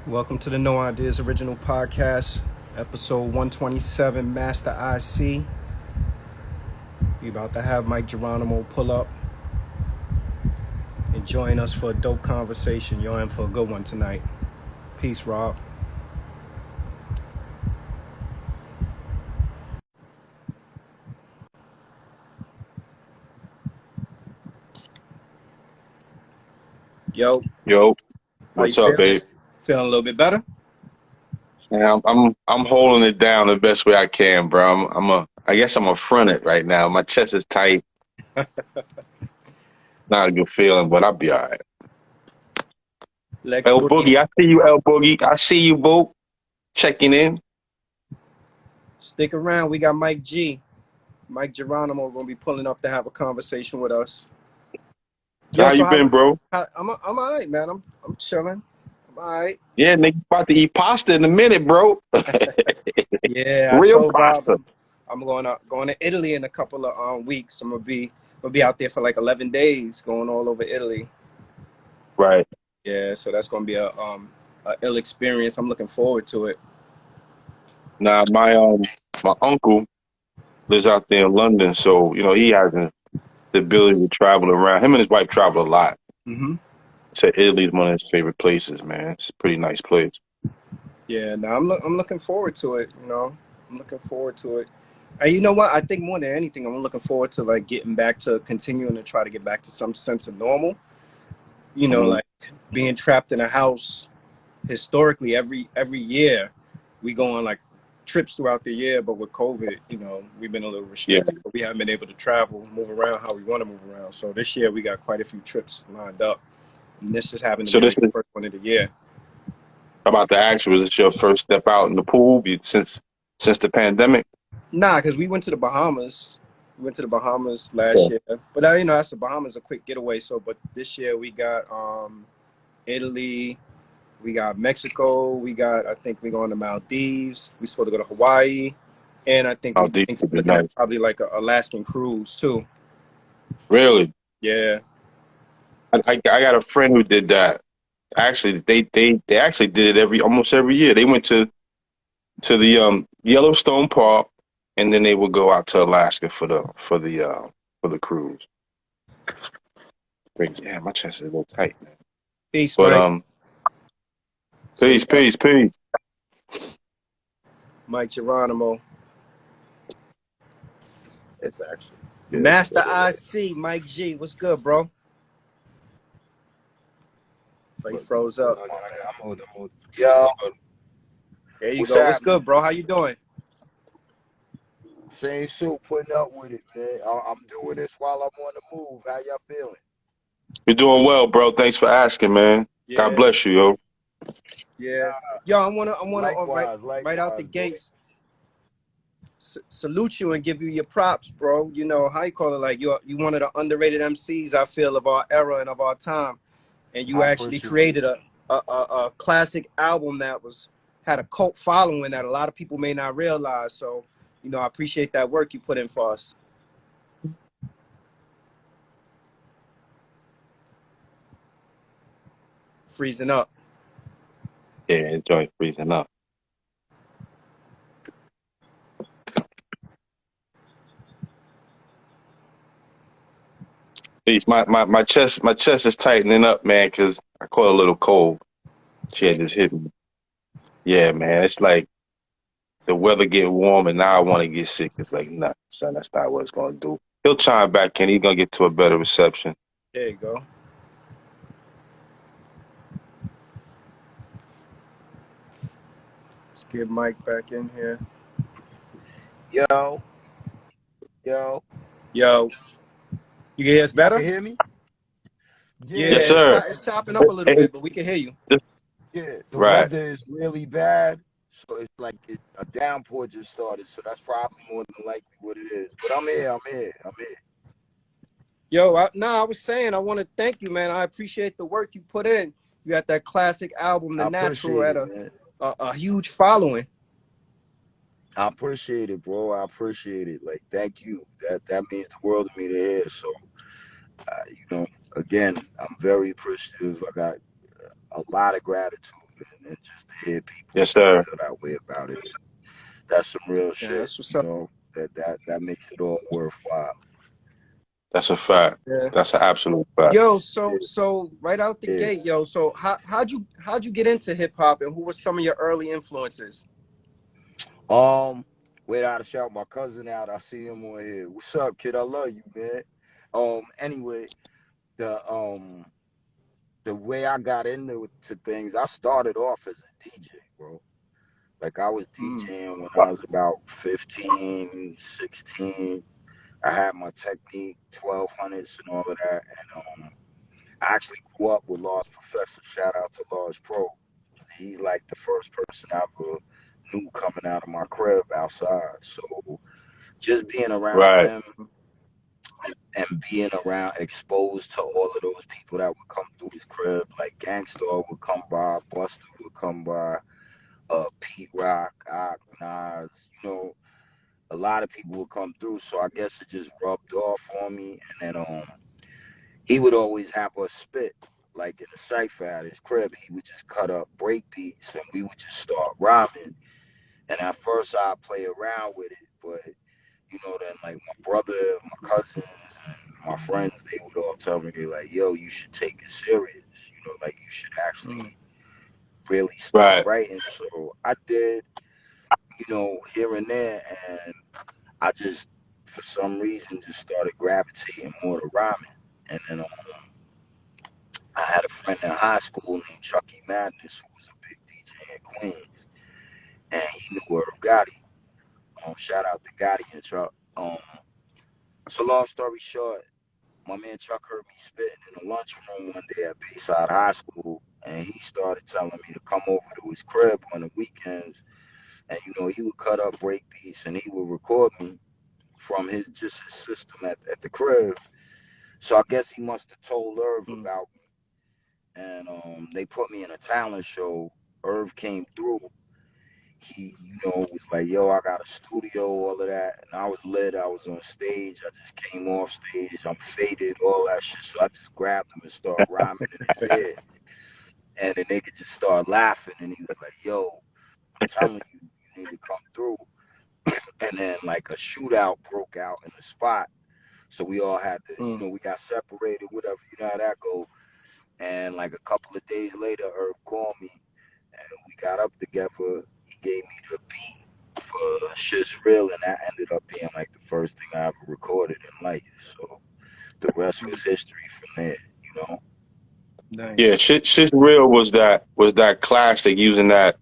Welcome to the No Ideas Original Podcast, episode 127, Masta IC. We about to have Mike Geronimo pull up and join us for a dope conversation. You're in for a good one tonight. Peace, Rob. Yo, Yo, how you what's up, feeling? babe? Feeling a little bit better? Yeah, I'm holding it down the best way I can, bro. I guess I'm a fronted right now. My chest is tight. Not a good feeling, but I'll be all right. Lex El Boogie. Boogie, I see you, El Boogie. I see you, boo. Checking in. Stick around. We got Mike Geronimo going to be pulling up to have a conversation with us. So Yo, how you been, bro? I'm all right, man. I'm chilling. I'm all right. Yeah, nigga, about to eat pasta in a minute, bro. Yeah, I Real told Rob pasta. I'm going to Italy in a couple of weeks. I'm gonna be out there for like 11 days, going all over Italy. Right. Yeah, so that's gonna be a ill experience. I'm looking forward to it. Now my uncle lives out there in London, so he has the ability to travel around. Him and his wife travel a lot. Hmm. So Italy's one of his favorite places, man. It's a pretty nice place. Yeah, no, I'm looking forward to it. I'm looking forward to it. And you know what? I think more than anything, I'm looking forward to like getting back to continuing to try to get back to some sense of normal. Hmm. Like being trapped in a house historically every year we go on like trips throughout the year, but with COVID, we've been a little Yeah. restricted, but we haven't been able to travel, move around how we want to move around. So this year we got quite a few trips lined up, and this just happened to So be this like the is first one of the year. about to ask you, was this your first step out in the pool since the pandemic? Nah, because we went to the Bahamas. We went to the Bahamas Yeah. last year, but that's the Bahamas a quick getaway. So, but this year we got Italy. We got Mexico. I think we're going to Maldives. We're supposed to go to Hawaii. And I think Oh, we're these would be looking at nice. probably like an Alaskan cruise too. Really? Yeah. I got a friend who did that. Actually, they actually did it almost every year. They went to the Yellowstone Park, and then they would go out to Alaska for the cruise. Crazy. Yeah, my chest is a little tight, man. Peace, But Mike. So we peace, got peace, peace. Mike Geronimo. It's actually good. Masta IC Mike G. What's good, bro? But he froze up. I'm old. Yo, There you what's go. What's happening? good, bro? How you doing? Same suit, putting up with it, man. I'm doing this while I'm on the move. How y'all feeling? You're doing well, bro. Thanks for asking, man. God Yeah, bless you, yo. yeah. Yo, I wanna right out the Likewise, boy. gates salute you and give you your props, bro. How you call it? Like you one of the underrated MCs I feel of our era and of our time, and you I actually appreciate it. created a classic album that had a cult following that a lot of people may not realize. So, I appreciate that work you put in for us. Freezing up. Yeah, enjoy freezing up. Peace. My chest is tightening up, man, because I caught a little cold. She had just hit me. Yeah, man. It's like the weather getting warm and now I want to get sick. It's like, nah, son, that's not what it's gonna do. He'll chime back in. He's gonna get to a better reception. There you go. Let's get Mike back in here. Yo, yo. Yo, you can hear us Y'all can better? hear me? Yeah, Yes, Yeah, sir. it's chopping up a little Hey, bit, but we can hear you. just- yeah. The right. weather is really bad, so it's like a downpour just started. So that's probably more than likely what it is. But I'm here. Yo, I was saying, I want to thank you, man. I appreciate the work you put in. You got that classic album, The I Natural, appreciate had it, man. a huge following. I appreciate it, bro. I appreciate it. Like, thank you. That means the world to me to hear. So, again, I'm very appreciative. I got a lot of gratitude, and just to hear people Yes, sir. feel that way about it. That's some real Yeah, shit, that's what's you up. know, that makes it all worthwhile. That's a fact. Yeah. That's an absolute fact. Yo, so right out the Yeah. gate, yo. So how'd you get into hip hop, and who were some of your early influences? Wait, I gotta shout my cousin out. I see him on here. What's up, kid? I love you, man. Anyway, the the way I got into things, I started off as a DJ, bro. Like I was Mm, DJing when I was about 15, 16. I had my Technique 1200s and all of that. And I actually grew up with Law's Professor. Shout out to Law's Pro. He's like the first person I ever knew coming out of my crib outside. So just being around Right. him and being around exposed to all of those people that would come through his crib, like Gangstar would come by, Buster would come by, Pete Rock, Nas, you know, a lot of people would come through. So I guess it just rubbed off on me. And then he would always have us spit. Like in the cypher at his crib, he would just cut up break beats and we would just start rhyming. And at first I'd play around with it, but you know, then like my brother, my cousins, and my friends, they would all tell me, they like, yo, you should take it serious. You know, like you should mm, actually really start Right. writing. So I did, you know, here and there, and I just, for some reason, just started gravitating more to rhyming. And then I had a friend in high school named Chucky Madness, who was a big DJ in Queens, and he knew Irv Gotti. Shout out to Gotti and Chuck. So long story short, my man Chuck heard me spitting in the lunchroom one day at Bayside High School, and he started telling me to come over to his crib on the weekends. And you know, he would cut up break beats and he would record me from his system at the crib. So I guess he must have told Irv mm, about me, and they put me in a talent show. Irv came through. He, you know, was like, "Yo, I got a studio, all of that," and I was lit. I was on stage. I just came off stage. I'm faded, all that shit. So I just grabbed him and started rhyming in his ear, and the nigga just started laughing, and he was like, "Yo, I'm telling you, you need to come through." And then like a shootout broke out in the spot. So we all had to, you mm, know, we got separated, whatever, you know how that go. And like a couple of days later, Herb called me and we got up together. He gave me the beat for Shit's Real, and that ended up being like the first thing I ever recorded in life. So the rest mm. was history from there, you know? Yeah, Nice. shit real was that classic using that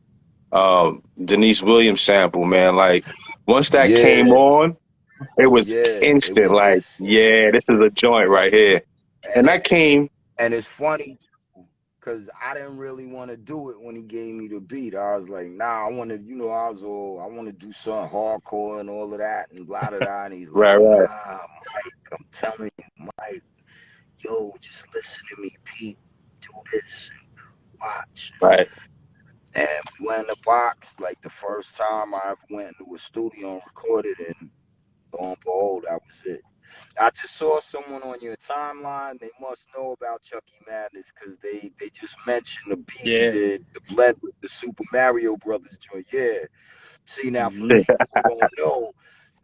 Denise Williams sample, man. Like once that came Yeah, on, it was yeah. It instant. was Like, just, yeah, this is a joint right here. and And that came it's funny because I didn't really want to do it when he gave me the beat. I was like, nah, I want to, you know, I want to do something hardcore and all of that and blah, blah, blah. And he's like, right, right, nah, Mike, I'm telling you, Mike, yo, just listen to me, Pete. Do this and watch. right. And we went in the box like the first time I ever went into a studio and recorded, and lo and behold, that was it. I just saw someone on your timeline. They must know about Chucky Madness because they just mentioned the beat he Yeah. did, the blend with the Super Mario Brothers joint. Yeah. See, now for Hmm. people who don't know,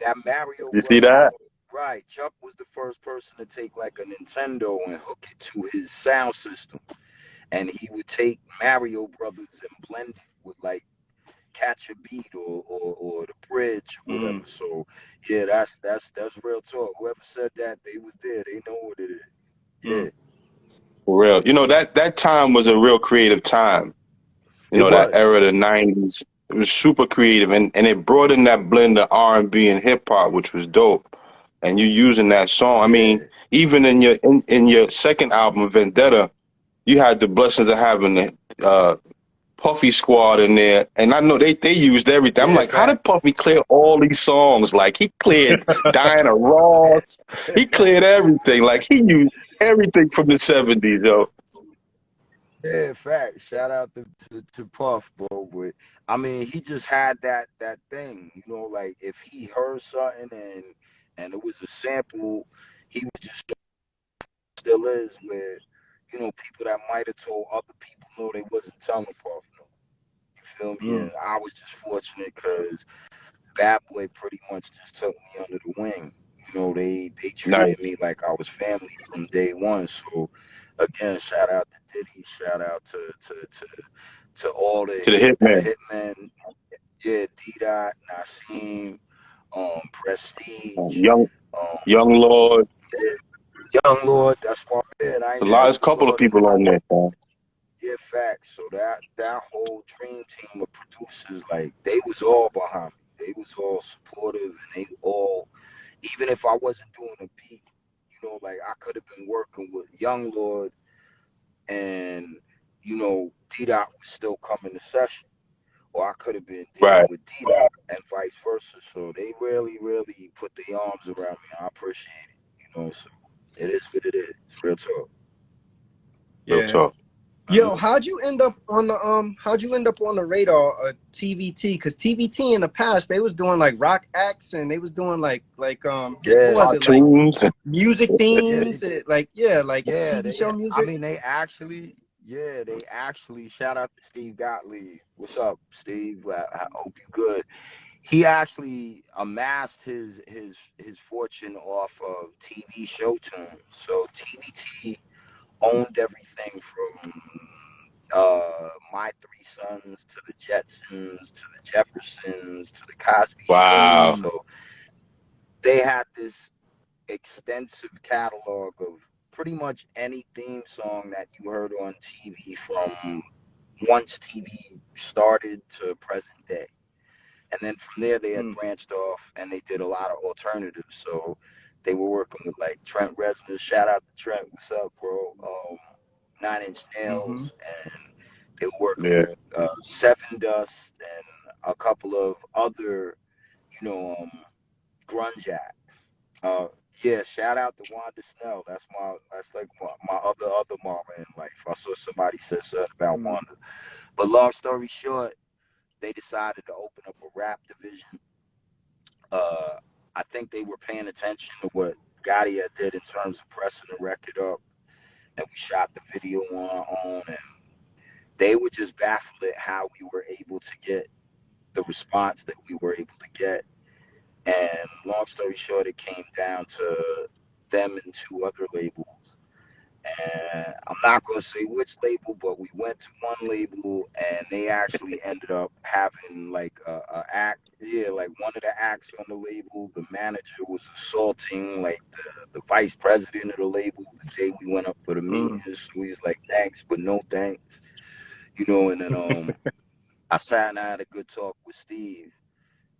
that Mario You see Brothers that? joint, right? Chuck was the first person to take like a Nintendo and hook it to his sound system, and he would take Mario Brothers and blend it with like Catch a Beat or the Bridge or whatever. Mm, So yeah, that's real talk. Whoever said that, they was there. They know what it is. mm. Yeah, For real. You know, that time was a real creative time. You it know, that was. era of the '90s. It was super creative and it brought in that blend of R&B and hip hop, which was dope. And you using that song. I mean, Yeah, even in your second album, Vendetta, you had the blessings of having the Puffy Squad in there, and I know they used everything. I'm yeah, like, how did facts. Puffy clear all these songs? Like he cleared Diana Ross, he cleared everything. Like he used everything from the '70s, yo. Yeah, facts. Shout out to Puff, bro. But I mean, he just had that thing, you know, like if he heard something and it was a sample, he would just still is where, you know, people that might have told other people no, they wasn't telling Puff no. feel me? And I was just fortunate because Bad Boy pretty much just took me under the wing. You know, they Nice. treated me like I was family from day one. So again, shout out to Diddy, shout out to all To the hitman. hitmen. Yeah, D Dot, Nassim, Prestige, Young um, Lord. Young Lord. That's why I ain't A say lot, there's a Young couple of Lord people enough. on there, man. Yeah, facts. So that whole dream team of producers, like they was all behind me. They was all supportive, and they all, even if I wasn't doing a beat, you know, like I could have been working with Young Lord, and you know, D Dot was still coming to session, or I could have been dealing Right. with D Dot and vice versa. So they really, really put their arms around me. I appreciate it. You know, so it is what it is. Real talk. Real Yeah. talk. Yo, how'd you end up on the radar of TVT? Because TVT in the past they was doing like rock acts and they was doing like what Yeah, was it, like Cartoons. music yeah, themes, like yeah. TV show I music. mean, they actually. Shout out to Steve Gottlieb. What's up, Steve? I hope you good. He actually amassed his fortune off of TV show tunes. So TVT owned everything from My Three Sons to the Jetsons to the Jeffersons to the Cosby Show. Wow. So they had this extensive catalog of pretty much any theme song that you heard on TV from once TV started to present day. And then from there, they had branched off and they did a lot of alternatives. So they were working with like Trent Reznor. Shout out to Trent. What's up, bro? 9 Inch Nails. And they were working Yeah. with Seven Dust and a couple of other, grunge acts. Uh, yeah, shout out to Wanda Snell. That's like my other mama in life. I saw somebody said something about Wanda. But long story short, they decided to open up a rap division. I think they were paying attention to what Gotti had did in terms of pressing the record up, and we shot the video on our own, and they were just baffled at how we were able to get the response that we were able to get. And long story short, it came down to them and two other labels. And I'm not going to say which label, but we went to one label and they actually ended up having like a act. Yeah, like one of the acts on the label, the manager was assaulting like the vice president of the label the day we went up for the meetings. So he was like, thanks, but no thanks. And then I sat and I had a good talk with Steve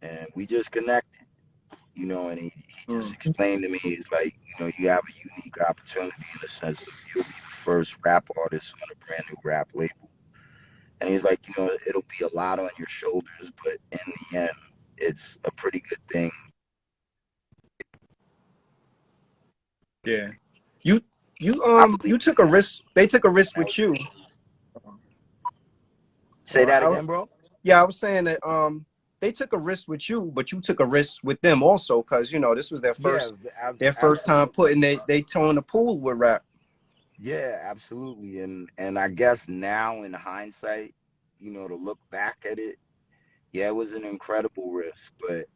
and we just connected. And he just explained to me, he's like, you have a unique opportunity in the sense of you'll be the first rap artist on a brand new rap label. And he's like, it'll be a lot on your shoulders, but in the end, it's a pretty good thing. Yeah. I You believe. took a risk. They took a risk with you. Say that again, bro. Yeah, I was saying that they took a risk with you, but you took a risk with them also, because this was Yeah, their first time absolutely. putting they toe in the pool with rap. Yeah, absolutely. And I guess now in hindsight, to look back at it, yeah, it was an incredible risk, but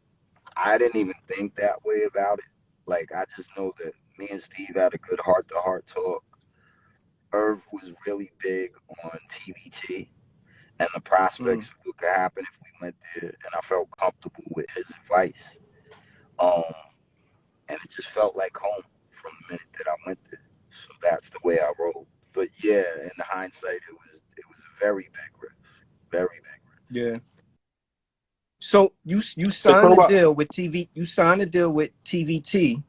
I didn't even think that way about it. Like, I just know that me and Steve had a good heart to heart talk. Irv was really big on TBT and the prospects of what could happen if we went there, and I felt comfortable with his advice. Um, and it just felt like home from the minute that I went there. So that's the way I rolled. But yeah, in hindsight, it was a very big risk, very big risk. Yeah. So you Let's talk signed a about deal with TV. You signed a deal with TVT,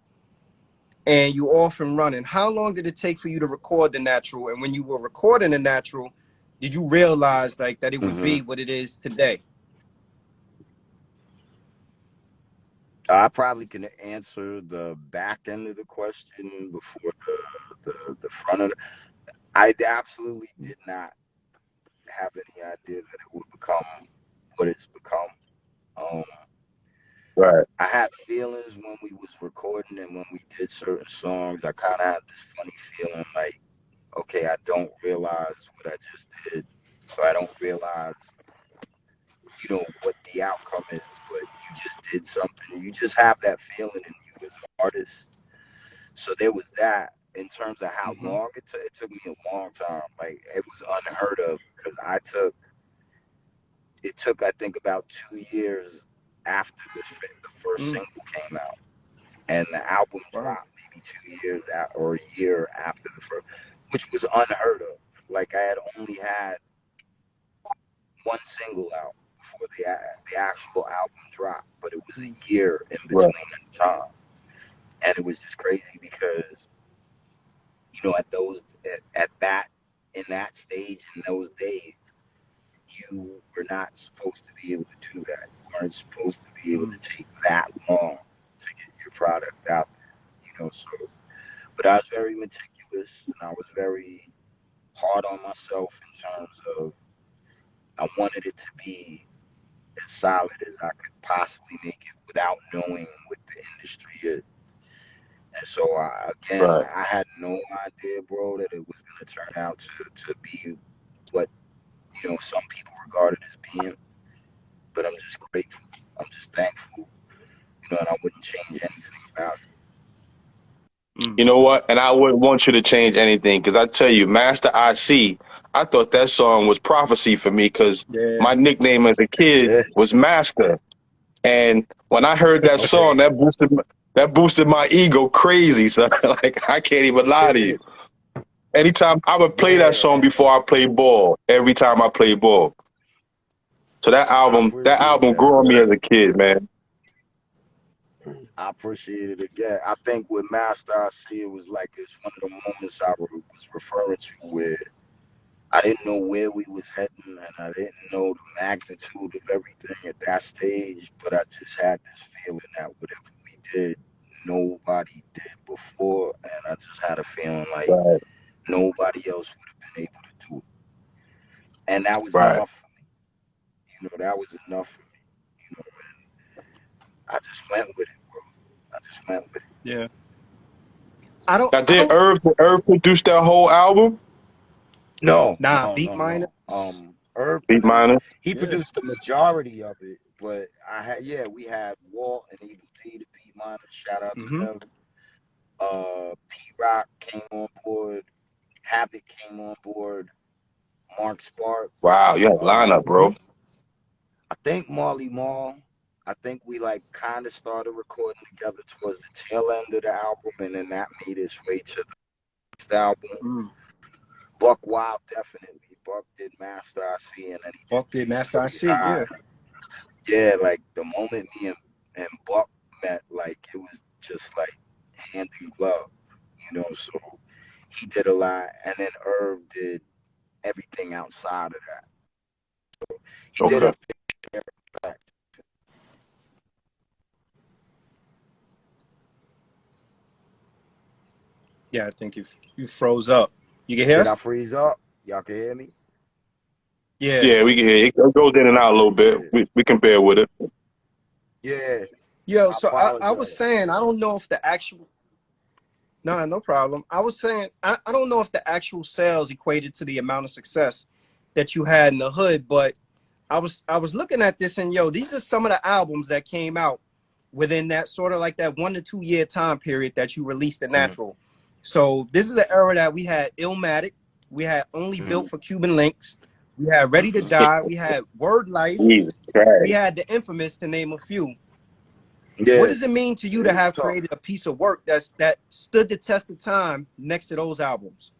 and you off and running. How long did it take for you to record the natural? And when you were recording the natural, did you realize like that it would Mm-hmm. be what it is today? I probably can answer the back end of the question before the front of it. I absolutely did not have any idea that it would become what it's become. Um, right. I had feelings when we was recording and when we did certain songs. I kind of had this funny feeling like, okay, I don't realize what I just did, so I don't realize you know, what the outcome is, but you just did something. You just have that feeling in you as an artist. So there was that. In terms of how Mm-hmm. long it took me a long time. Like it was unheard of because it took I think about 2 years after the first Mm. single came out, and the album Wow. dropped maybe 2 years or a year after the first, which was unheard of. Like I had only had one single out before the actual album dropped, but it was Mm. a year in Right. between the time, and it was just crazy because you know at that in that stage in those days you were not supposed to be able to do that. You weren't supposed to be able Mm. to take that long to get your product out there, you know. So, but I was very meticulous and I was very hard on myself in terms of I wanted it to be as solid as I could possibly make it without knowing what the industry is. And so, again, Right. I had no idea, bro, that it was going to turn out to be what, you know, some people regard it as being. But I'm just grateful. I'm just thankful, you know, and I wouldn't change anything about it. Mm. You know what? And I wouldn't want you to change anything because I tell you, Master IC, I thought that song was prophecy for me because Yeah. my nickname as a kid Yeah. was Master. And when I heard that Okay. song, that boosted my ego crazy. So like I can't even lie to Yeah. you. Anytime I would play that Yeah. song before I play ball, every time I play ball. So I that appreciate album that, grew on me bro. as a kid, man. I appreciate it again. I think with Master I see it was like it's one of the moments I was referring to where I didn't know where we was heading and I didn't know the magnitude of everything at that stage, but I just had this feeling that whatever we did, nobody did before, and I just had a feeling like Right, nobody else would have been able to do it. And that was right. enough for me. You know, that was enough for me. You know, I just went with it, bro. I just went with it. Yeah. I don't. Now I did don't. Irv produce that whole album? No, Nah. no, Beat no, no. minus. Herb Beat produced. Miner? He Yeah. produced the majority of it, but we had Walt and Evil T, the beat miners. Shout out to Mm-hmm. them. P Rock came on board. Havoc came on board. Mark Spark. Wow, you had lineup, Mm-hmm. bro. I think Marley Marl. I think we like kind of started recording together towards the tail end of the album, and then that made its way to the next album. Mm. Buck Wild definitely. Buck did Master IC, and then he did Fuck did Peace Master to Be IC. High. Yeah. Yeah, like the moment me and Buck met, like it was just like hand in glove, you know. So he did a lot, and then Irv did everything outside of that. He did Okay. a fact. Yeah. I think you froze up. You can hear Did I us? freeze up? Y'all can hear me? Yeah. Yeah, we can hear you. It goes in and out a little bit. Yeah, We can bear with it. yeah. Yo. I So I was apologize. saying I don't know if the actual. Nah, no problem. I was saying I don't know if the actual sales equated to the amount of success that you had in the hood, but I was looking at this and yo, these are some of the albums that came out within that sort of like that 1 to 2 year time period that you released the Mm, natural. So this is an era that we had Illmatic, we had Only Built mm, for Cuban Links, we had Ready to mm. Die, we had Word Life, Jesus we Christ. had The Infamous to name a few. What Yeah, does it mean to you it to was have tough. created a piece of work that stood the test of time next to those albums?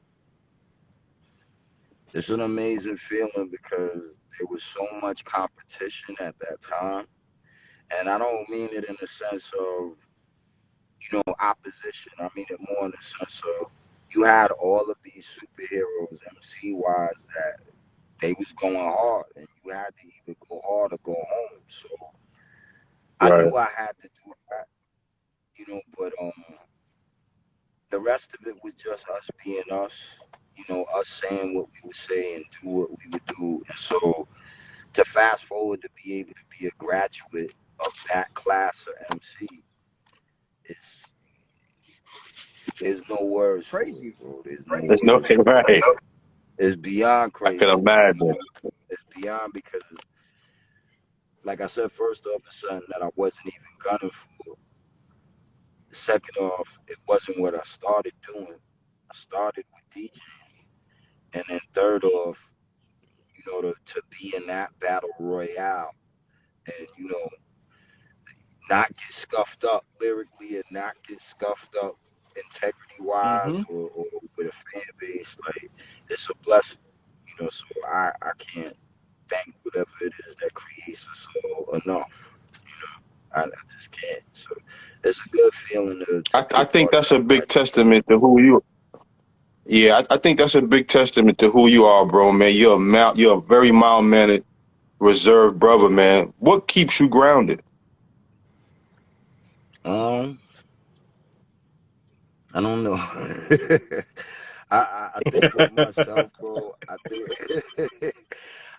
It's an amazing feeling because there was so much competition at that time, and I don't mean it in the sense of opposition. I mean it more in the sense of you had all of these superheroes, MC wise, that they was going hard, and you had to either go hard or go home. So I Right, knew I had to do that, but the rest of it was just us being us, us saying what we would say and do what we would do. And so to fast forward to be able to be a graduate of that class of MC is there's no words for it, Crazy. bro. There's no there's no words for it. right. It's beyond I can crazy. imagine. It's beyond because like I said, first off, it's something that I wasn't even gunning for. Second off, it wasn't what I started doing. I started with DJing, and then third off, to be in that battle royale and not get scuffed up lyrically and not get scuffed up integrity wise Mm-hmm. or with a fan base, like it's a blessing, so I can't thank whatever it is that creates us all enough. I just can't. So it's a good feeling to be I a think part of that's a something big like this. testament to who you. Yeah, I think that's a big testament to who you are, bro, man. You're a very mild mannered, reserved brother, man. What keeps you grounded? Um, I don't know. I think with myself, bro. I think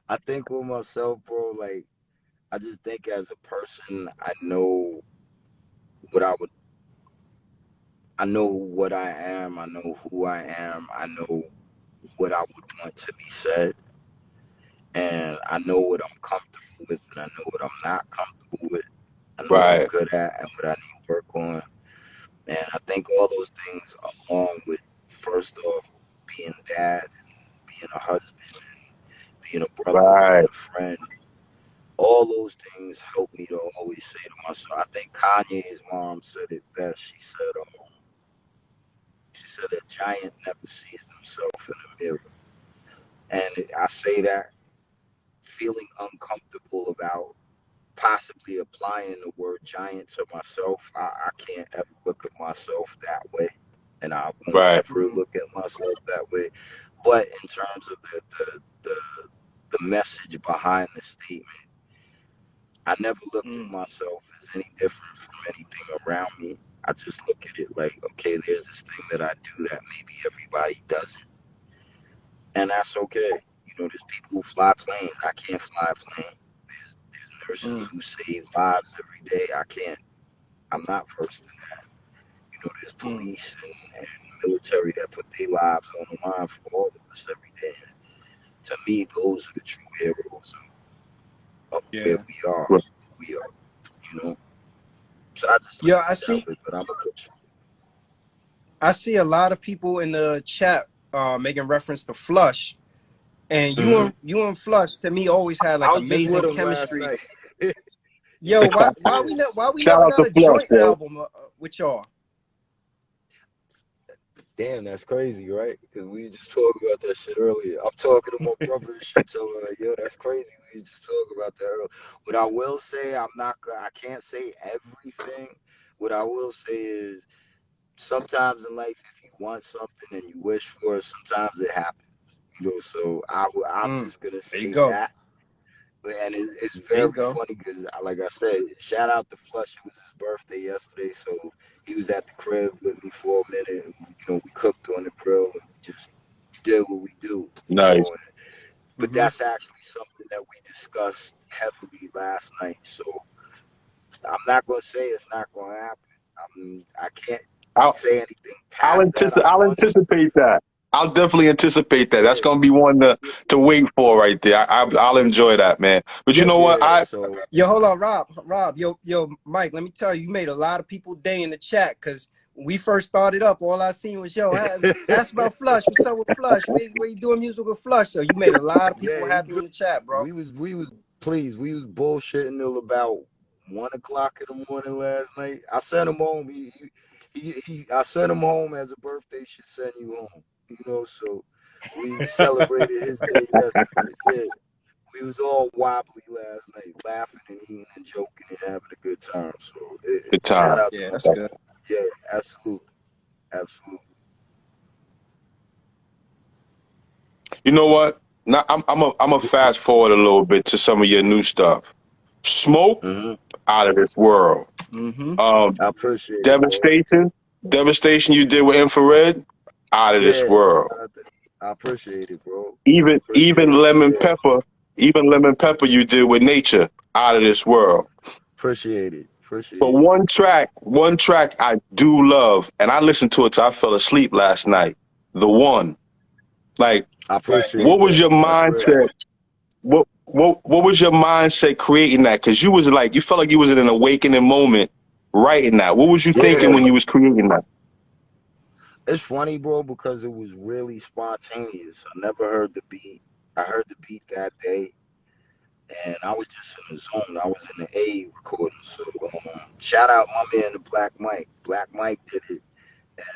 I think with myself, bro. Like I just think as a person, what I would. I know what I am. I know who I am. I know what I would want to be said, and I know what I'm comfortable with, and I know what I'm not comfortable with. I know what I'm Right, good at and what I need to work on. And I think all those things, along with first off being a dad, being a husband, being a brother, being right, a friend, all those things help me to always say to myself. I think Kanye's mom said it best. She said a giant never sees themselves in the mirror, and I say that feeling uncomfortable about possibly applying the word giant to myself. I can't ever look at myself that way, and I won't right, ever look at myself that way. But in terms of the message behind the statement, I never look at Mm. myself as any different from anything around me. I just look at it like, okay, there's this thing that I do that maybe everybody doesn't, and that's okay. There's people who fly planes. I can't fly a plane. There's nurses Mm. who save lives every day. I can't. I'm not versed in that. There's Mm. police and military that put their lives on the line for all of us every day. To me, those are the true heroes of where Yeah. we are. right. We are, you know. So I just Yo, leave I it that see. way. But I'm a Christian. I see a lot of people in the chat making reference to Flush, and Mm-hmm. you and Flush to me always had like I was just with amazing him last chemistry. night. Yo, Yeah. why we Shout never out got to a Flush, joint yo. album with y'all? Damn, that's crazy, right? Because we just talked about that shit earlier. I'm talking to my brother and shit, telling him, like, yo, that's crazy. We just talked about that earlier. What I will say, I can't say everything. What I will say is, sometimes in life, if you want something and you wish for it, sometimes it happens. So I'm Mm. just gonna There you say go. that. And it's There you very go. funny because, like I said, shout out to Flush. It was his birthday yesterday, so he was at the crib with me for a minute. And, we cooked on the grill and we just did what we do. Nice. But Mm-hmm. that's actually something that we discussed heavily last night. So I'm not gonna say it's not gonna happen. I can't I'll say anything past that. I I'll want to. anticipate that. I'll definitely anticipate that. That's Yeah, gonna be one to wait for right there. I'll enjoy that, man. But you Yo, know what? yeah. So yo, hold on, Rob, yo, Mike. Let me tell you, you made a lot of people day in the chat because when we first started up, all I seen was ask about Flush. What's up with Flush? Where you doing music with Flush? So you made a lot of people yeah, he happy good. in the chat, bro. We was pleased. We was bullshitting till about 1 o'clock in the morning last night. I sent him home. I sent him home as a birthday should send you home. So we celebrated his day yesterday. Yeah, we was all wobbly last night, laughing and eating and joking and having a good time. So Good shout time. out to Yeah, my that's brother. good. Yeah, absolutely, absolutely. You know what? Now I'm a fast forward a little bit to some of your new stuff. Smoke Mm-hmm. out of this world. Mm-hmm. Um, I appreciate it, bro. devastation, devastation you did with infrared out of this Yeah, world. shout out to. I appreciate it, bro. I Even appreciate it. Yeah. lemon pepper you did with nature out of this world. Appreciate it. But Appreciate it. one track I do love, and I listened to it till I fell asleep last night. The one, like, I Right. appreciate what was that. your That's real. mindset? what was your mindset creating that? Because you was like, you felt like you was in an awakening moment writing that. What was you thinking Yeah, when you was creating that? it's funny, bro, because it was really spontaneous. I never heard the beat. I heard the beat that day, and I was just in the zone. I was in the A recording. So shout out my man, the Black Mike. Black Mike did it,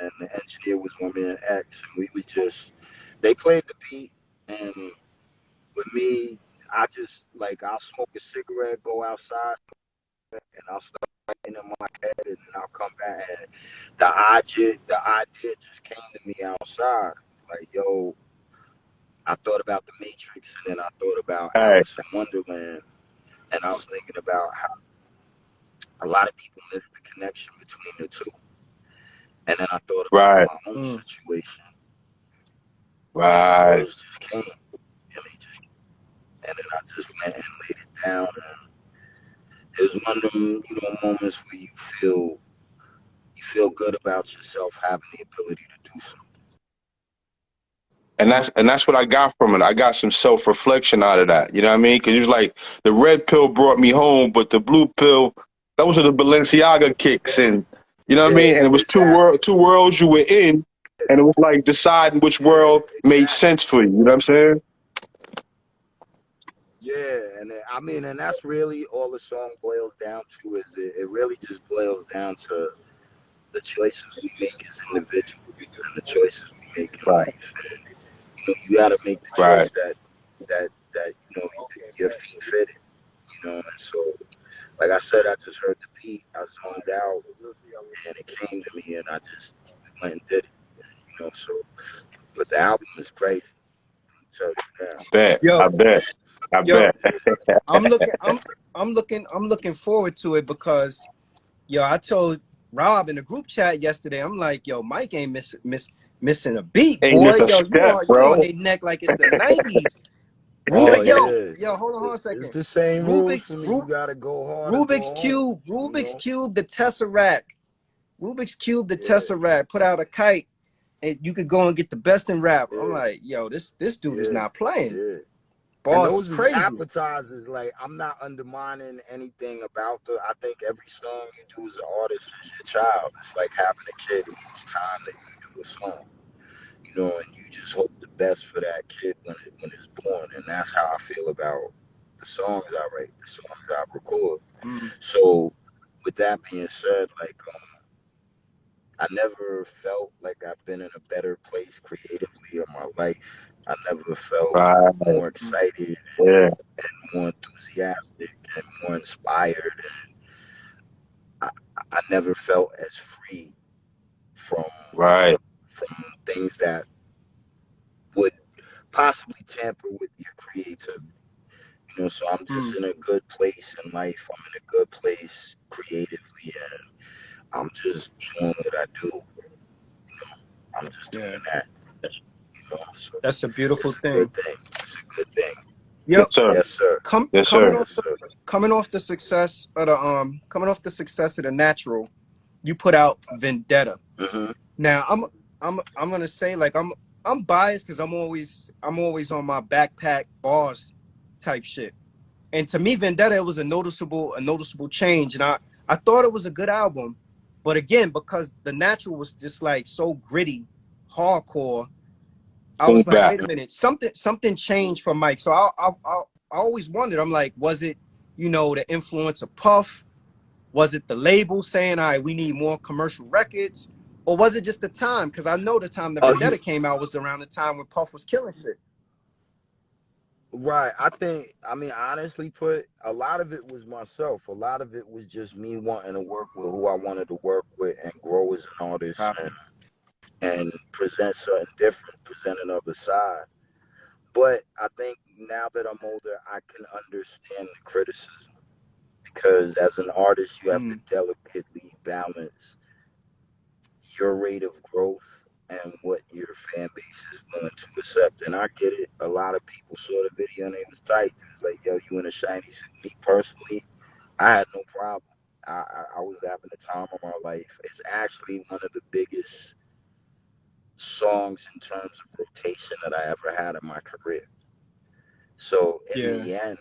and the engineer was my man X. And we was just, they played the beat, and with me, I just like I'll smoke a cigarette, go outside, and I'll start writing in my head, and then I'll come back, and the idea just came to me outside. It's like, yo, I thought about the Matrix, and then I thought about All right, Alice in Wonderland, and I was thinking about how a lot of people miss the connection between the two. And then I thought about right, my own situation, and the right. words just came, and then I just went and laid it down. And it was one of them, moments where you feel good about yourself having the ability to do something. And that's what I got from it. I got some self reflection out of that. You know what I mean? Because it was like the red pill brought me home, but the blue pill, those are the Balenciaga kicks, and you know what I Yeah, mean. And it was exactly. two worlds you were in, and it was like deciding which Yeah, world made exactly. sense for you. You know what I'm saying? Yeah, and I mean, and that's really all the song boils down to. Is it really just boils down to the choices we make as individuals and the choices we make in Right, life. And you got to make the right. choice that your feet fit it. And so, like I said, I just heard the beat, I zoned out, and it came to me, and I just went and did it. So, but the album is crazy. I'll tell you that. I bet. I Yo, bet. I yo, bet. I'm looking, I'm looking forward to it because, yo, I told Rob in the group chat yesterday, I'm like, yo, Mike ain't missing a beat, Ain't boy. miss a Yo, step, you on bro. their neck like it's the 90s. Oh Yo, yeah, hold on a it's second. the same rules Rubik's for me. Ru, You gotta go hard or Rubik's go home. Cube, Rubik's Cube, the Tesseract. Rubik's Cube, the Yeah, Tesseract, put out a kite and you could go and get the best in rap. I'm yeah, like, yo, this dude is yeah, not playing. yeah. And Boss is those is crazy. appetizers. Like, I'm not undermining anything about I think every song you do as an artist is your child. It's like having a kid each time that you do a song. And you just hope the best for that kid when it's born. And that's how I feel about the songs I write, the songs I record. Mm, So, with that being said, like, I never felt like I've been in a better place creatively in my life. I never felt Right. more mm, excited, Yeah. more enthusiastic, and more inspired. I, I never felt as free from Right. things that would possibly tamper with your creativity. So I'm just mm. in a good place in life. I'm in a good place creatively, and I'm just doing what I do. I'm just Yeah, doing that. So that's a beautiful it's a good thing. thing. It's a good thing. Yo, Yes, sir. Yes, sir. Yes, coming sir. off Yes, sir. the success of the natural, you put out Vendetta. Hmm. Now I'm gonna say like I'm biased because I'm always on my backpack bars type shit. And to me, Vendetta was a noticeable change. And I thought it was a good album. But again, because the natural was just like so gritty, hardcore, I Boom was like, back. wait a minute, something changed for Mike. So I always wondered, I'm like, was it, the influence of Puff? Was it the label saying, all right, we need more commercial records? Or was it just the time? Because I know the time the Oh, you Vendetta came out was around the time when Puff was killing shit. right. I mean, honestly put, a lot of it was myself. A lot of it was just me wanting to work with who I wanted to work with and grow as an artist Copy. and present something different, present another side. But I think now that I'm older, I can understand the criticism because as an artist, you have to Mm, delicately balance your rate of growth and what your fan base is willing to accept. And I get it. A lot of people saw the video and they was tight. It was like, yo, you in a shiny suit. Me personally, I had no problem. I was having the time of my life. It's actually one of the biggest songs in terms of rotation that I ever had in my career. So in Yeah. the end,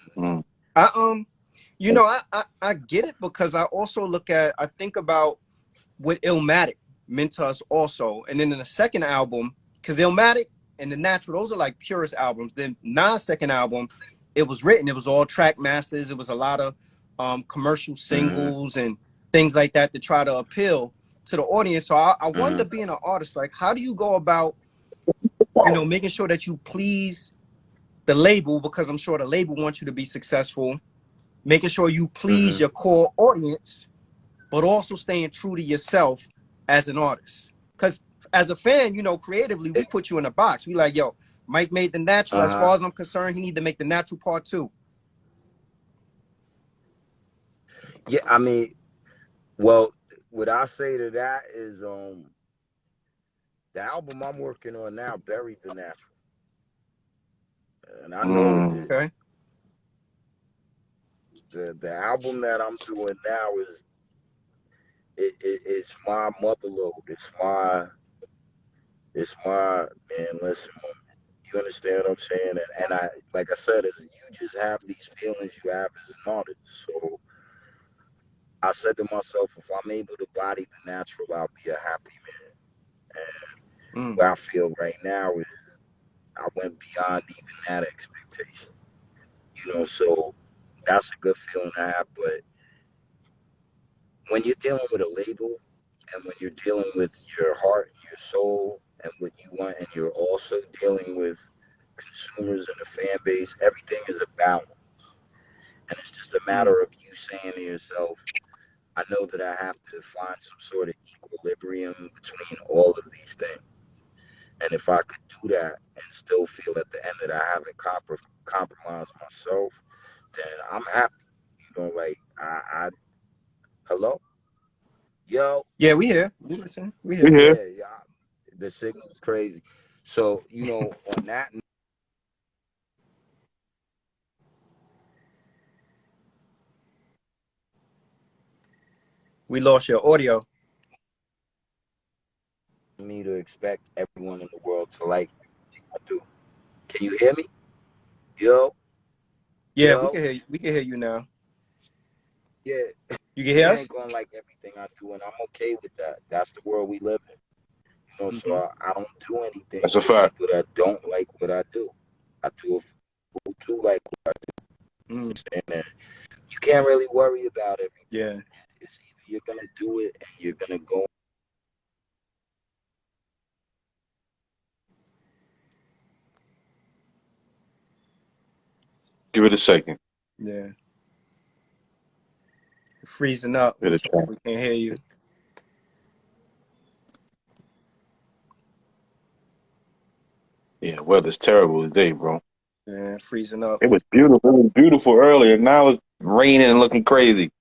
I you know, I get it, because I also I think about what Illmatic meant to us also. And then in the second album, because Illmatic and The Natural, those are like purest albums. Then Nas' second album, it was all track masters. It was a lot of commercial singles and things like that to try to appeal to the audience. So I wonder, being an artist, like, how do you go about, you know, making sure that you please the label, because I'm sure the label wants you to be successful, making sure you please your core audience, but also staying true to yourself as an artist. Because as a fan, you know, creatively, we put you in a box. We like, yo, Mike made The Natural. As far as I'm concerned, he need to make The Natural Part 2. yeah, I mean, well, what I say to that is, the album I'm working on now buried The Natural, and I know it did. Okay. The album that I'm doing now is it's my motherlode. It's my man. Listen, you understand what I'm saying? And I, like I said, is you just have these feelings you have as an artist. So I said to myself, if I'm able to body The Natural, I'll be a happy man. And where I feel right now is I went beyond even that expectation. You know, so that's a good feeling to have. But when you're dealing with a label, and when you're dealing with your heart and your soul and what you want, and you're also dealing with consumers and a fan base, everything is a balance. And it's just a matter of you saying to yourself, I know that I have to find some sort of equilibrium between all of these things. And if I could do that and still feel at the end that I haven't compromised myself, then I'm happy. You know, like hello, yo, Yeah, we here. We listen. We We here. here. yeah, the signal's crazy. So you know, on that, We lost your audio. me to expect everyone in the world to like me. I do. Can you hear me? Yo, Yeah, we yo, can hear you. We can hear you now. yeah. You can hear You us? ain't gonna like everything I do, and I'm okay with that. That's the world we live in. You know, so I don't do anything That's a for fact. people that don't like what I do. I do it for people who do like what I do. And you can't really worry about everything. Yeah. It's either you're gonna do it and you're gonna go. Give it a second. Yeah. Freezing up. Give it a try. We can't hear you. Yeah, weather's terrible today, bro. Yeah, freezing up. It was beautiful. It was beautiful earlier. Now it's raining and looking crazy.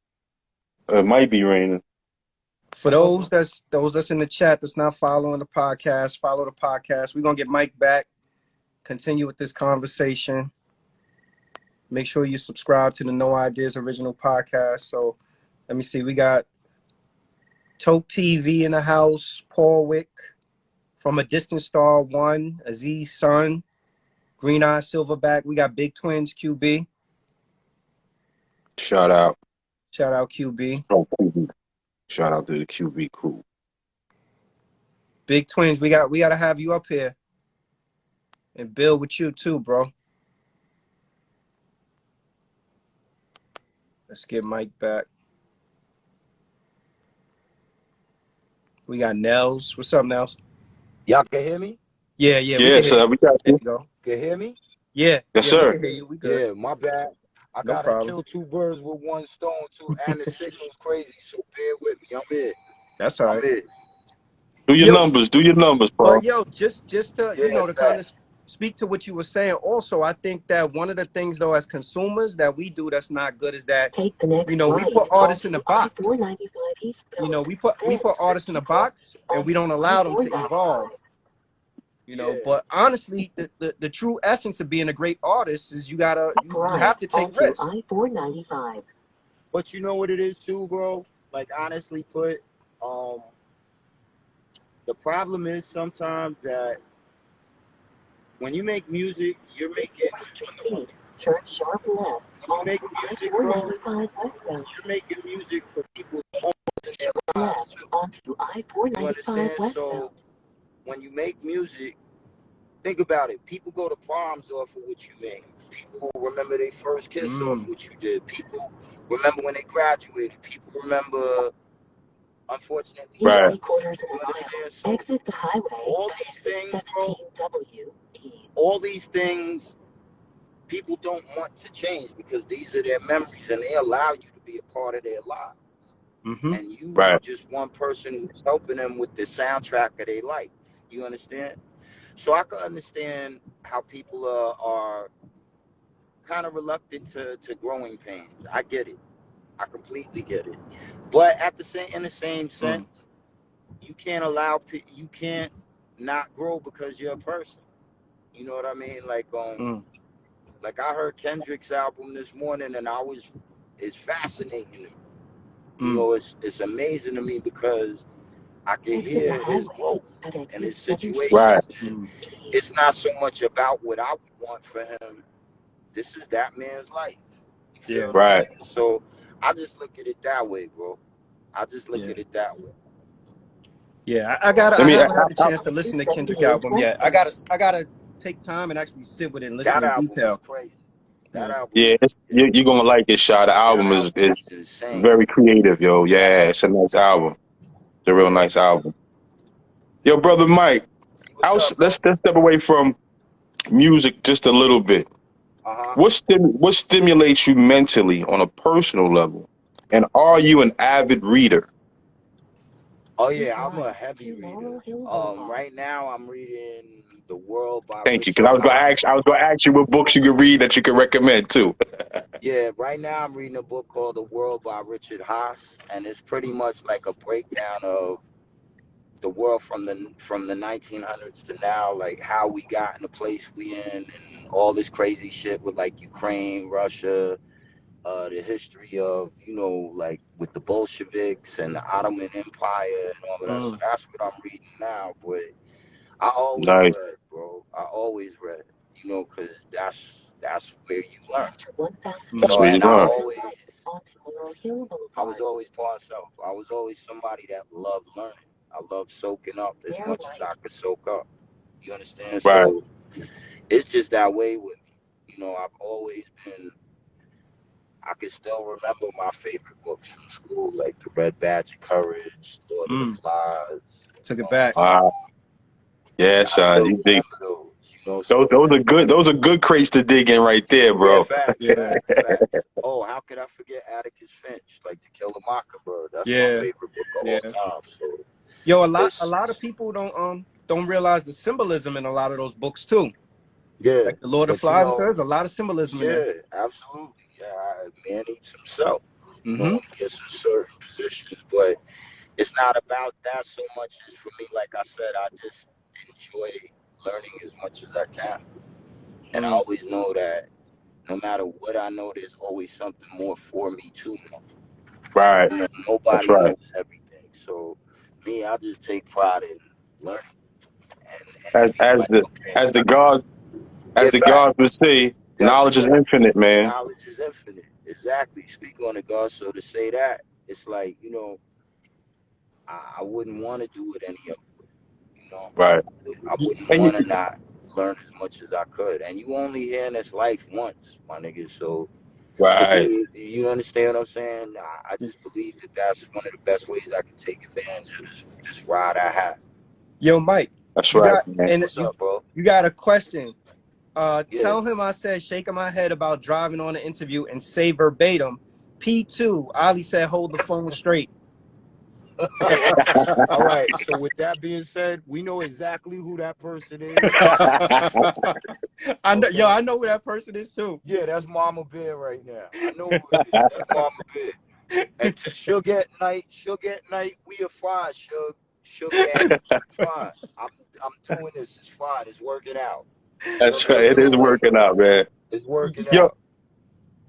It might be raining. For those that's in the chat that's not following the podcast, follow the podcast. We're gonna get Mike back, continue with this conversation. Make sure you subscribe to the No Ideas Original Podcast. So let me see. We got Toke TV in the house, Paul Wick, From a Distant Star One, Aziz Sun, Green Eye Silverback. We got Big Twins QB. Shout out. Shout out QB. Oh, QB. Shout out to the QB crew. Big Twins, we gotta have you up here and build with you too, bro. Let's get Mike back. We got Nels. What's up, Nels? Y'all can hear me? Yeah, we Yeah, can hear sir. you. We got There you. you go. Can hear me? Yeah, Yes, yeah, we sir. can hear you. We good. Yeah, my bad. I No gotta problem. kill two birds with one stone too, and the signal's crazy. So bear with me. I'm in. That's all right. I'm in. Do your Yo, numbers. Do your numbers, but bro. yo, just to Yeah, to kind fact. of speak to what you were saying. Also, I think that one of the things though, as consumers, that we do that's not good is that we put artists in a box. We put artists in a box and we don't allow them to evolve. But honestly, the true essence of being a great artist is you have to take risks. But you know what it is too, bro? Like honestly put, the problem is sometimes that when you make music, you're making Turn sharp left onto I-495 westbound. You're making music for people in their lives Left too. onto You I-495 understand? westbound. So when you make music, think about it. People go to proms off of what you make. People remember their first kiss off what you did. People remember when they graduated. People remember, unfortunately, In Right. 3/4 of a mile, So exit the highway all at these exit things, bro, 17W. all these things, people don't want to change because these are their memories and they allow you to be a part of their lives. And you Right. just one person who's helping them with the soundtrack of their life. You understand? So I can understand how people are kind of reluctant to growing pains. I get it. I completely get it. But at the same, in the same sense, you can't allow you can't not grow because you're a person. You know what I mean? Like I heard Kendrick's album this morning, and it's fascinating to me. You know, it's amazing to me because I can Exit hear the his highway growth at and exit his 17. situation. Right. It's not so much about what I would want for him. This is that man's life. You feel what I'm Right. saying? So I just look at it that way, bro. I just look Yeah. at it that way. Yeah, I I mean, haven't had a chance to listen to Kendrick album yet. I gotta take time and actually sit with it and listen That in album is detail. crazy. That Yeah. album yeah, is you're gonna like it, Shaw. The album is insane. very creative, yo. Yeah, it's a nice album. It's a real nice album. Yo, brother Mike, What's up, bro? let's step away from music just a little bit. Uh-huh. What stimulates you mentally on a personal level? And are you an avid reader? Oh yeah, I'm a heavy reader. Right now I'm reading The World by Thank you, because Richard Haas. I was gonna ask you what books you could read that you could recommend too. Yeah, right now I'm reading a book called The World by Richard Haas, and it's pretty much like a breakdown of the world from the 1900s to now, like how we got in the place we in, and all this crazy shit with like Ukraine, Russia, the history of like with the Bolsheviks and the Ottoman Empire and all of that. So that's what I'm reading now. But I always Nice. read, bro. I always read, because that's where you learn. That's So where you and I learn. was always part self. I was always somebody that loved learning. I love soaking up as much as I could soak up. You understand? Right. So it's just that way with me. I've always been. I can still remember my favorite books from school, like The Red Badge of Courage, Lord of the Flies. Took it back. Wow. Yeah, I son. still You dig remember those. So those are good. Those are good crates to dig in right there, yeah, bro. facts. Oh, how could I forget Atticus Finch, like To Kill a Mockingbird? That's my favorite book of all time. So Yo, a lot of people don't realize the symbolism in a lot of those books too. Yeah, like the Lord of Flies. There's a lot of symbolism in there. Yeah, absolutely. Yeah, man needs himself. When he gets in certain positions, but it's not about that so much as for me. Like I said, I just enjoy learning as much as I can, and I always know that no matter what I know, there's always something more for me to know. Right. Nobody knows everything, so me, I just take pride in learning and being like, okay, As the gods would say, knowledge is infinite, man. knowledge is infinite. Exactly. Speak on it, God. So to say that, it's like, I wouldn't want to do it any other way. Right. I wouldn't want to not learn as much as I could. And you only here in this life once, my nigga. So to Right. me, you understand what I'm saying? I just believe that that's one of the best ways I can take advantage of this ride I have. Yo, Mike. That's right, man. What's up, bro? You got a question. Tell him I said shaking my head about driving on an interview and say verbatim. P2, Ali said hold the phone straight. All right. So with that being said, we know exactly who that person is. I know, I know who that person is too. Yeah, that's Mama Bear right now. I know who it is. That's Mama Bear. And she'll get night. We are fine. She'll get fine. I'm doing this. It's fine. It's working out. That's right. It is working out, man. It's working out.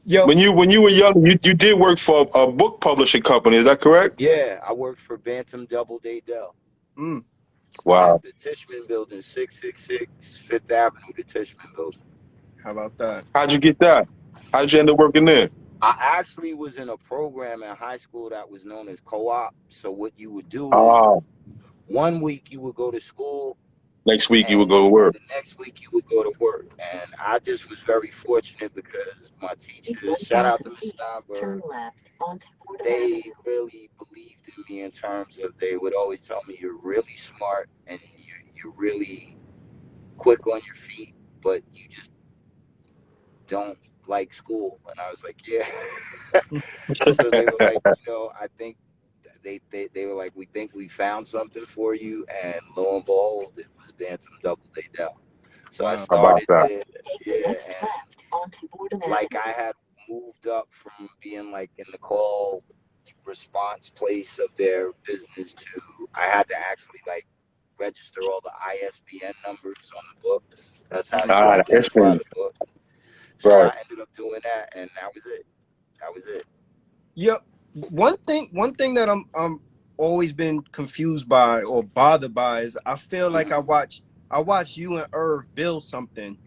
Yo, when you were young, you did work for a book publishing company. Is that correct? Yeah, I worked for Bantam Doubleday Dell. Wow. The Tishman Building, 666 Fifth Avenue, the Tishman Building. How about that? How'd you get that? How'd you end up working there? I actually was in a program in high school that was known as co-op. So what you would do is Oh, 1 week you would go to school, next week you and would go to work. the next week you would go to work. And I just was very fortunate because my teachers, shout out to Miss Steinberg, they really believed in me in terms of they would always tell me you're really smart and you're really quick on your feet, but you just don't like school. And I was like, yeah. So they were like, I think they were like, we think we found something for you, and lo and behold, it was Bantam Doubleday Dell. So I Wow. How about started that? there, yeah, and like I had moved up from being like in the call response place of their business to I had to actually like register all the ISBN numbers on the books. That's how you Ah, that's identify crazy. the books. So Right. I ended up doing that, and that was it. That was it. Yep. One thing that I'm always been confused by or bothered by is I feel like Mm-hmm. I watch you and Irv build something,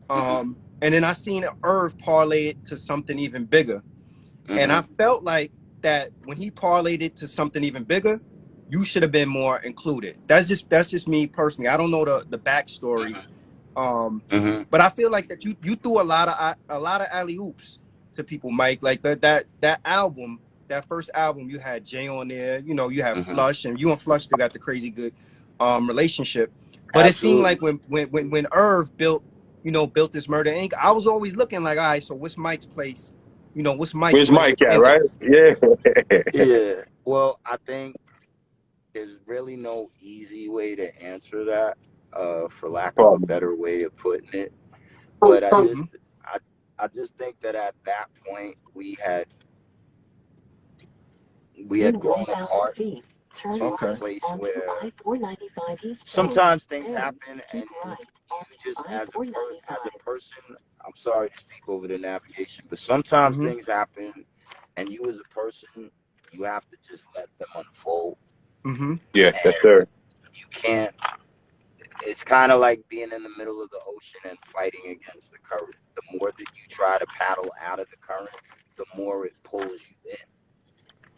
Mm-hmm. and then I seen Irv parlay it to something even bigger, and Mm-hmm. I felt like that when he parlayed it to something even bigger, you should have been more included. That's just me personally. I don't know the backstory. Um, Mm-hmm. but I feel like that you threw a lot of alley oops to people, Mike. Like that album, that first album, you had Jay on there. You had Mm-hmm. Flush, and you and Flush still got the crazy good relationship. But it seemed Absolutely. like when Irv built this Murder Inc., I was always looking like, all right, so what's Mike's place? What's Mike's Where's place Mike at, in right? this? Yeah. Yeah. Well, I think there's really no easy way to answer that, for lack of a Problem. better way of putting it. But Mm-hmm. I, I just think that at that point we had grown apart to a Okay. place where sometimes things happen, and you just as a person, I'm sorry to speak over the navigation, but sometimes Mm-hmm. things happen, and you as a person, you have to just let them unfold, Mm-hmm. Yeah, yes, and sir. you can't. It's kind of like being in the middle of the ocean and fighting against the current. The more that you try to paddle out of the current, the more it pulls you in, and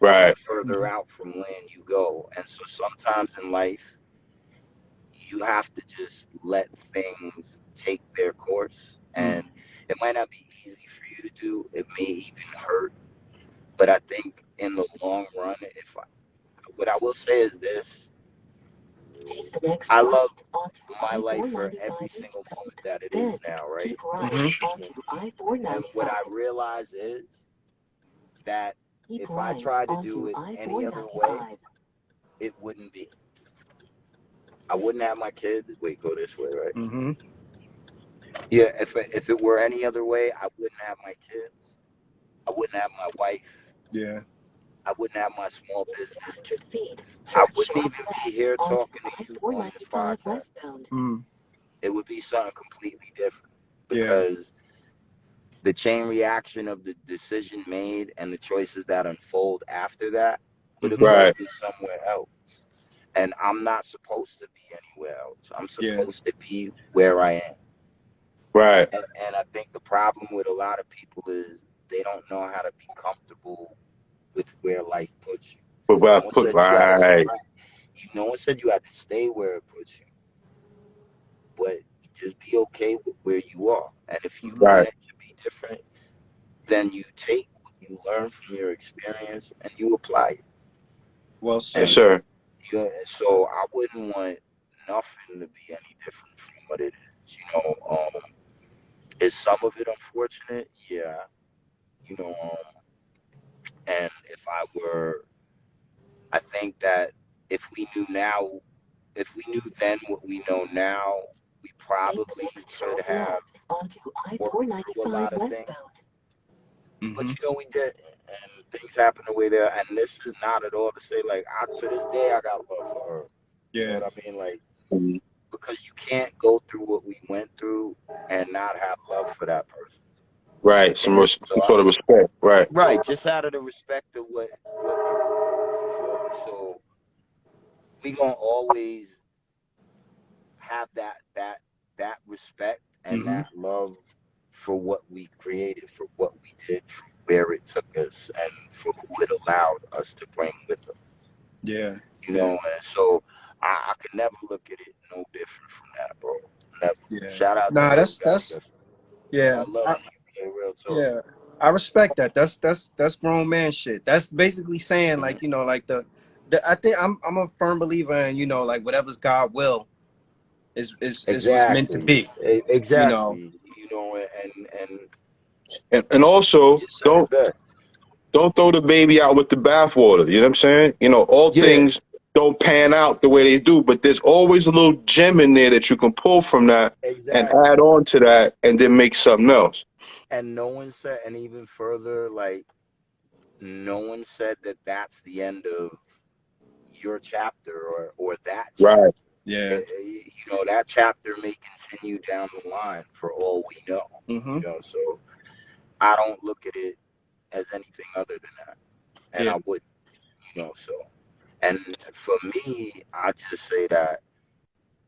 the Right. further out from land you go. And so sometimes in life, you have to just let things take their course. Mm-hmm. And it might not be easy for you to do. It may even hurt. But I think in the long run, what I will say is this: I love my life for every single moment that it is now, right? And what I realize is that if I tried to do it any other way, it wouldn't be. I wouldn't have my kids. Wait, go this way, right? Mm-hmm. Yeah, if it were any other way, I wouldn't have my kids. I wouldn't have my wife. Yeah. I wouldn't have my small business. I wouldn't even be here talking to you on this podcast. Mm. It would be something completely different Yeah. because the chain reaction of the decision made and the choices that unfold after that would have Mm-hmm. led Right. me somewhere else. And I'm not supposed to be anywhere else. I'm Yeah. supposed to be where I am. Right. And I think the problem with a lot of people is they don't know how to be comfortable with where life puts you. But what I No one put said you had to right. no one said you had to stay where it puts you, but just be okay with where you are. And if you Mm-hmm. want Right. it to be different, then you take what you learn from your experience and you apply it. Well Yes, And said. sir. so I wouldn't want nothing to be any different from what it is. Is some of it unfortunate? Yeah. You know, and I think that if we knew now, if we knew then what we know now, we probably could have worked through a lot of things. But Mm-hmm. we didn't, and things happened the way they are. And this is not at all to say like to this day I got love for her. You know Yeah. what I mean? Like Mhm. because you can't go through what we went through and not have love for that person. Right. And Some so sort of respect. Right. right, just out of the respect of what you do. You feel me? So we gonna always have that respect and Mm-hmm. that love for what we created, for what we did, for where it took us, and for who it allowed us to bring with us. Yeah. You know, and so I can never look at it no different from that, bro. Never. Yeah. Shout out to Nah, Irv Gotti. that's That's yeah. I love you, man. Real talk. Yeah. I respect that. That's grown man shit. That's basically saying like, like the I think I'm a firm believer in, like whatever's God will is what's meant to Exactly. be, you know. Exactly. You know, And you also just said it best. don't throw the baby out with the bathwater. You know what I'm saying? All Yeah, things don't pan out the way they do, but there's always a little gem in there that you can pull from that and exactly. add on to that and then make something else. And no one said, and even further, like, no one said that that's the end of your chapter or that chapter. Right. Yeah. That chapter may continue down the line for all we know. Mm-hmm. So I don't look at it as anything other than that, and Yeah. I wouldn't. So, and for me, I just say that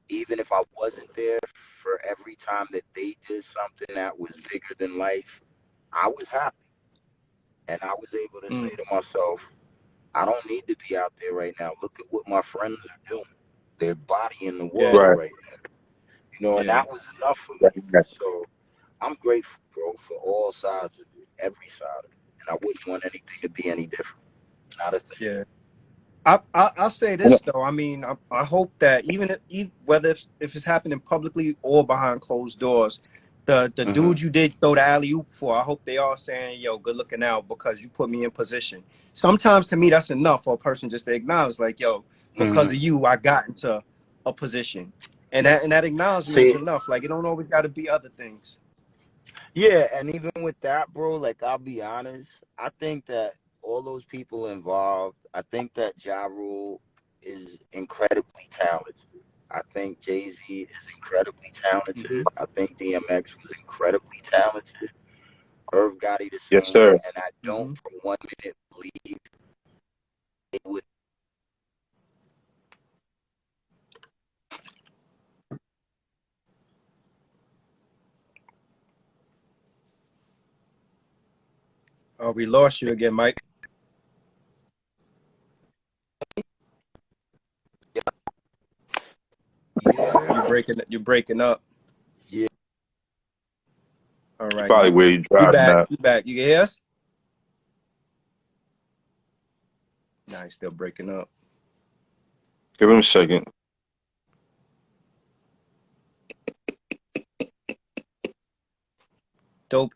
even if I wasn't there for every time that they did something that was bigger than life, I was happy, and I was able to say Mm. to myself, I don't need to be out there right now. Look at what my friends are doing. They're bodying the Yeah. world Right. right now. And Yeah. that was enough for me. Right. So I'm grateful, bro, for all sides of it, every side of it. And I wouldn't want anything to be any different. Not a thing. Yeah. I'll say this though. I mean, I hope that even whether if it's happening publicly or behind closed doors, the Mm-hmm. dude you did throw the alley oop for, I hope they all saying, "Yo, good looking out," because you put me in position. Sometimes to me, that's enough for a person just to acknowledge, like, "Yo, because Mm-hmm. of you, I got into a position," and that acknowledgement is See, enough. Like, it don't always got to be other things. yeah, and even with that, bro, like I'll be honest, I think that all those people involved, I think that Ja Rule is incredibly talented. I think Jay-Z is incredibly Mm-hmm. talented. I think DMX was incredibly talented. Irv Gotti the Yes, same way, sir. and I don't Mm-hmm. for 1 minute believe they would. Oh, we lost you again, Mike. Yeah, You're breaking up. yeah. All It's right, probably where you you driving back. at. You back. You can hear us? Nah, he's still breaking up. Give him a second. Dope